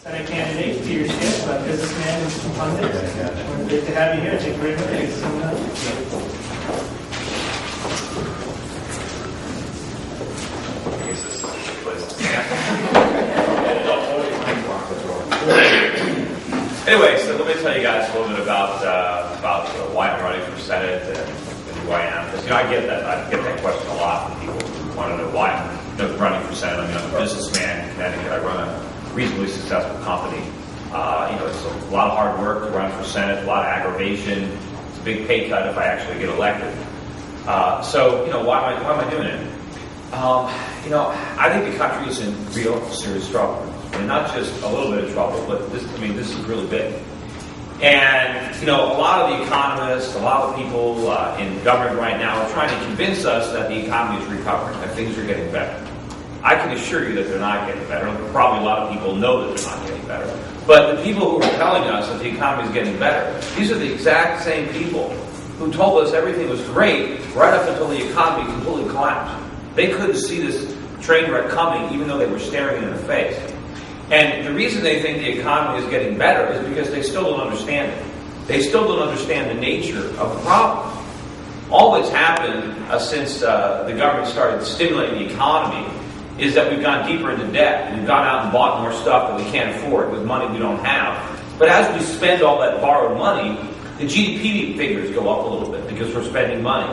Senate candidate Peter Schiff, a businessman and pundit. We're great to have you here. Thank you very much. Thanks so much. Anyway, so let me tell you guys a little bit about why I'm running for Senate and who I am. Because I get that question a lot from people who want to know why I'm running for Senate. I mean, I'm a businessman in Connecticut. I run a reasonably successful company. It's a lot of hard work to run for Senate, a lot of aggravation. It's a big pay cut if I actually get elected. Why am I doing it? I think the country is in real serious trouble. And not just a little bit of trouble, but this is really big. And, a lot of the economists, a lot of people in government right now are trying to convince us that the economy is recovering, that things are getting better. I can assure you that they're not getting better. Probably a lot of people know that they're not getting better. But the people who are telling us that the economy is getting better, these are the exact same people who told us everything was great right up until the economy completely collapsed. They couldn't see this train wreck coming, even though they were staring it in the face. And the reason they think the economy is getting better is because they still don't understand it. They still don't understand the nature of the problem. All that's happened since the government started stimulating the economy is that we've gone deeper into debt. We've gone out and bought more stuff that we can't afford with money we don't have. But as we spend all that borrowed money, the GDP figures go up a little bit because we're spending money.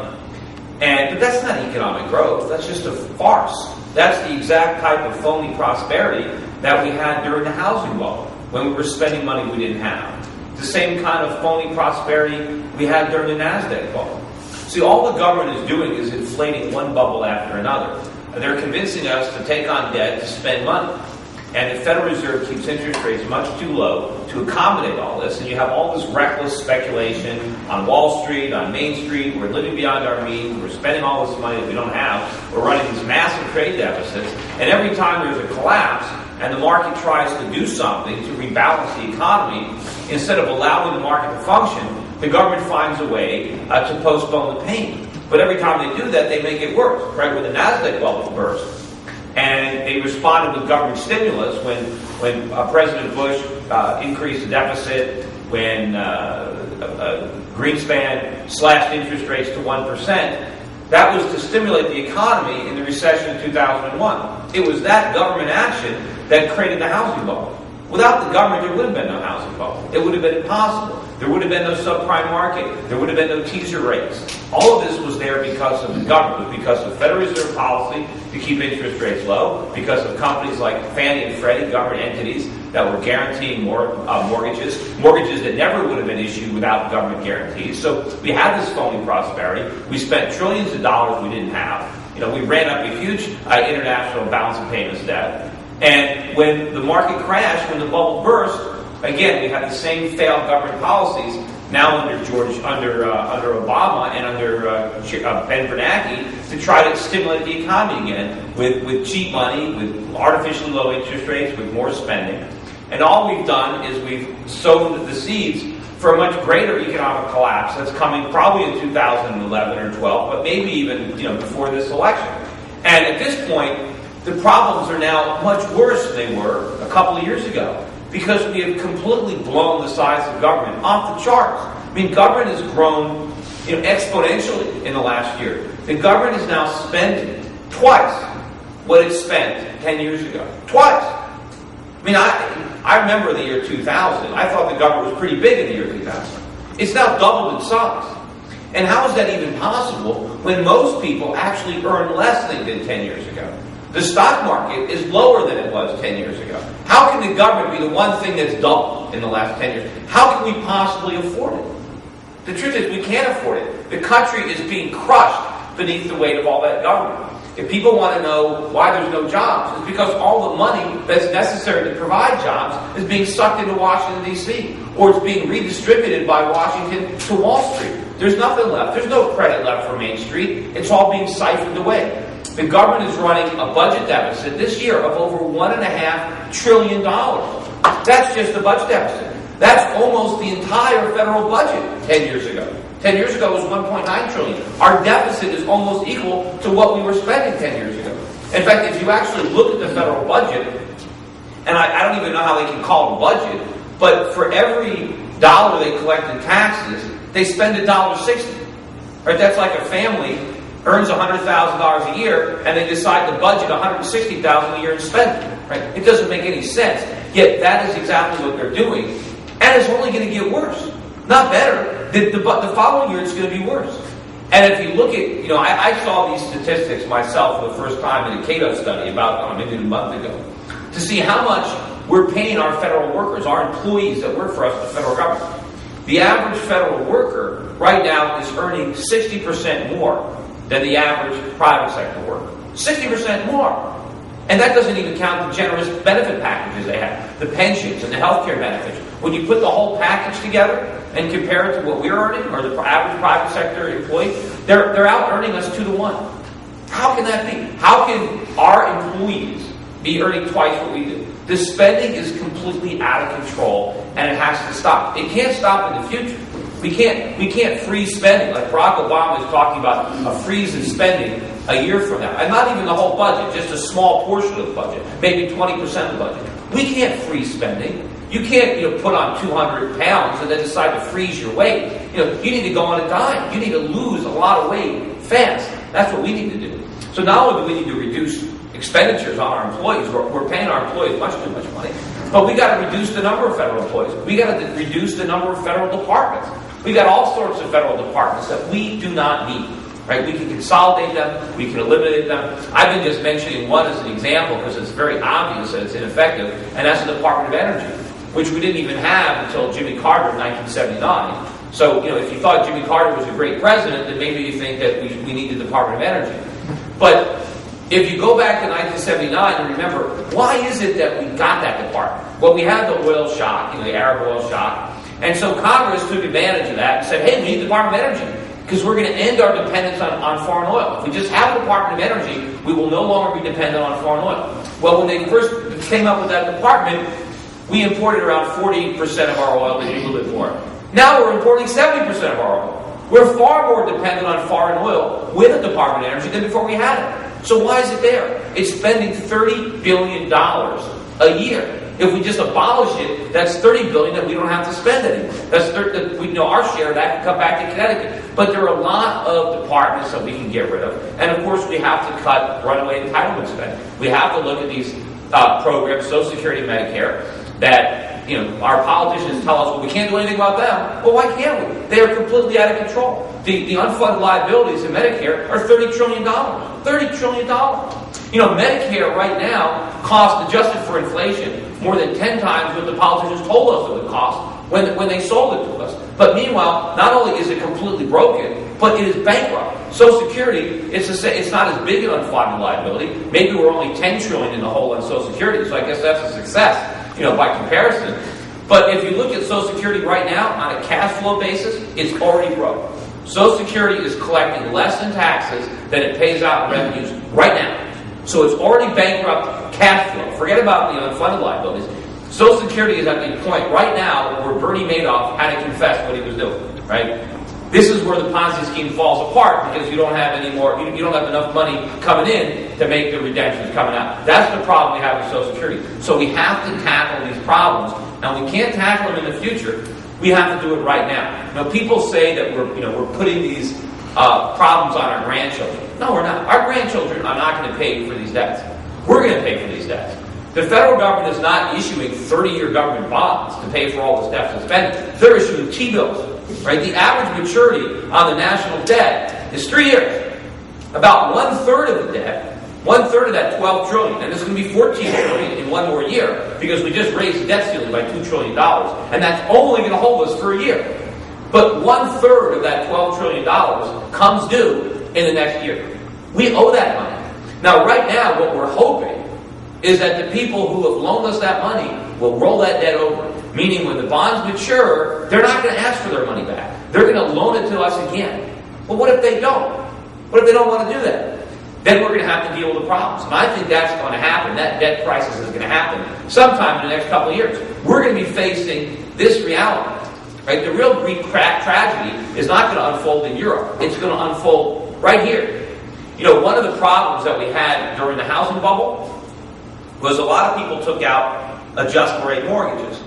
But that's not economic growth. That's just a farce. That's the exact type of phony prosperity that we had during the housing bubble, when we were spending money we didn't have. The same kind of phony prosperity we had during the NASDAQ bubble. See, all the government is doing is inflating one bubble after another. They're convincing us to take on debt to spend money. And the Federal Reserve keeps interest rates much too low to accommodate all this. And you have all this reckless speculation on Wall Street, on Main Street. We're living beyond our means. We're spending all this money that we don't have. We're running these massive trade deficits. And every time there's a collapse and the market tries to do something to rebalance the economy, instead of allowing the market to function, the government finds a way to postpone the pain. But every time they do that, they make it worse. Right when the NASDAQ bubble burst. And they responded with government stimulus when President Bush increased the deficit, when Greenspan slashed interest rates to 1%. That was to stimulate the economy in the recession of 2001. It was that government action that created the housing bubble. Without the government, there would have been no housing bubble. It would have been impossible. There would have been no subprime market. There would have been no teaser rates. All of this was there because of the government, because of Federal Reserve policy to keep interest rates low, because of companies like Fannie and Freddie, government entities that were guaranteeing mortgages that never would have been issued without government guarantees. So we had this phony prosperity. We spent trillions of dollars we didn't have. We ran up a huge international balance of payments debt. And when the market crashed, when the bubble burst, again, we had the same failed government policies now under Obama and under Ben Bernanke to try to stimulate the economy again with cheap money, with artificially low interest rates, with more spending. And all we've done is we've sown the seeds for a much greater economic collapse that's coming probably in 2011 or 12, but maybe even before this election. And at this point, the problems are now much worse than they were a couple of years ago because we have completely blown the size of government off the charts. I mean, government has grown exponentially in the last year. The government is now spending twice what it spent 10 years ago. Twice. I mean, I remember the year 2000. I thought the government was pretty big in the year 2000. It's now doubled in size. And how is that even possible when most people actually earn less than they did 10 years ago? The stock market is lower than it was 10 years ago. How can the government be the one thing that's doubled in the last 10 years? How can we possibly afford it? The truth is we can't afford it. The country is being crushed beneath the weight of all that government. If people want to know why there's no jobs, it's because all the money that's necessary to provide jobs is being sucked into Washington, D.C., or it's being redistributed by Washington to Wall Street. There's nothing left. There's no credit left for Main Street. It's all being siphoned away. The government is running a budget deficit this year of over $1.5 trillion. That's just the budget deficit. That's almost the entire federal budget 10 years ago. 10 years ago it was $1.9 trillion. Our deficit is almost equal to what we were spending 10 years ago. In fact, if you actually look at the federal budget, and I don't even know how they can call it a budget, but for every dollar they collect in taxes, they spend $1.60. Right? That's like a family earns $100,000 a year, and they decide to budget $160,000 a year and spend it. Right? It doesn't make any sense. Yet that is exactly what they're doing, and it's only going to get worse, not better. The following year, it's going to be worse. And if you look at, I saw these statistics myself for the first time in a Cato study about maybe a month ago, to see how much we're paying our federal workers, our employees that work for us, the federal government. The average federal worker right now is earning 60% more than the average private sector worker. 60% more. And that doesn't even count the generous benefit packages they have, the pensions and the health care benefits. When you put the whole package together and compare it to what we're earning, or the average private sector employee, they're out earning us 2 to 1. How can that be? How can our employees be earning twice what we do? The spending is completely out of control, and it has to stop. It can't stop in the future. We can't freeze spending like Barack Obama is talking about, a freeze in spending a year from now, and not even the whole budget, just a small portion of the budget, maybe 20% of the budget. We can't freeze spending. You can't put on 200 pounds and then decide to freeze your weight. You need to go on a diet. You need to lose a lot of weight fast. That's what we need to do. So not only do we need to reduce expenditures on our employees, we're paying our employees much too much money, but we got to reduce the number of federal employees. We got to reduce the number of federal departments. We got all sorts of federal departments that we do not need. Right? We can consolidate them. We can eliminate them. I've been just mentioning one as an example because it's very obvious that it's ineffective, and that's the Department of Energy, which we didn't even have until Jimmy Carter in 1979. So, if you thought Jimmy Carter was a great president, then maybe you think that we need the Department of Energy. But if you go back to 1979 and remember, why is it that we got that department? Well, we had the oil shock, the Arab oil shock, and so Congress took advantage of that and said, hey, we need the Department of Energy because we're going to end our dependence on foreign oil. If we just have a Department of Energy, we will no longer be dependent on foreign oil. Well, when they first came up with that department, we imported around 40% of our oil, maybe a little bit more. Now we're importing 70% of our oil. We're far more dependent on foreign oil with the Department of Energy than before we had it. So why is it there? It's spending $30 billion a year. If we just abolish it, that's $30 billion that we don't have to spend anymore. Our share of that can come back to Connecticut. But there are a lot of departments that we can get rid of. And of course, we have to cut runaway entitlement spending. We have to look at these programs, Social Security and Medicare, that our politicians tell us, well, we can't do anything about them. Well, why can't we? They are completely out of control. The unfunded liabilities in Medicare are $30 trillion. $30 trillion. Medicare right now costs, adjusted for inflation, more than 10 times what the politicians told us it would cost when they sold it to us. But meanwhile, not only is it completely broken, but it is bankrupt. Social Security, it's not as big an unfunded liability. Maybe we're only $10 trillion in the hole on Social Security, so I guess that's a success, by comparison. But if you look at Social Security right now, on a cash flow basis, it's already broke. Social Security is collecting less in taxes than it pays out in revenues right now. So it's already bankrupt cash flow. Forget about the unfunded liabilities. Social Security is at the point right now where Bernie Madoff had to confess what he was doing. Right? This is where the Ponzi scheme falls apart because you don't have any more. You don't have enough money coming in to make the redemptions coming out. That's the problem we have with Social Security. So we have to tackle these problems, and we can't tackle them in the future. We have to do it right now. People say that we're putting these problems on our grandchildren. No, we're not. Our grandchildren are not going to pay for these debts. We're going to pay for these debts. The federal government is not issuing 30-year government bonds to pay for all this deficit spending. They're issuing T-bills. Right? The average maturity on the national debt is 3 years. About 1/3 of the debt, 1/3 of that $12 trillion, and this is going to be $14 trillion in one more year because we just raised the debt ceiling by $2 trillion, and that's only going to hold us for a year. But 1/3 of that $12 trillion comes due in the next year. We owe that money. Now, right now, what we're hoping is that the people who have loaned us that money will roll that debt over. Meaning when the bonds mature, they're not going to ask for their money back. They're going to loan it to us again. Well, what if they don't? What if they don't want to do that? Then we're going to have to deal with the problems. And I think that's going to happen. That debt crisis is going to happen sometime in the next couple of years. We're going to be facing this reality. Right? The real Greek tragedy is not going to unfold in Europe. It's going to unfold right here. One of the problems that we had during the housing bubble was a lot of people took out adjustable rate mortgages.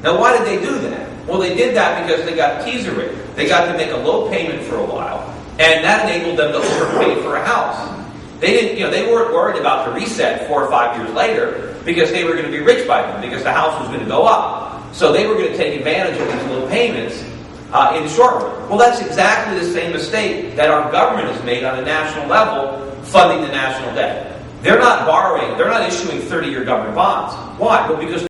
Now, why did they do that? Well, they did that because they got teaser rate. They got to make a low payment for a while, and that enabled them to overpay for a house. They didn't, they weren't worried about the reset 4 or 5 years later because they were going to be rich by then because the house was going to go up. So they were going to take advantage of these low payments in the short run. Well, that's exactly the same mistake that our government has made on a national level, funding the national debt. They're not borrowing, they're not issuing 30-year government bonds. Why? Well, because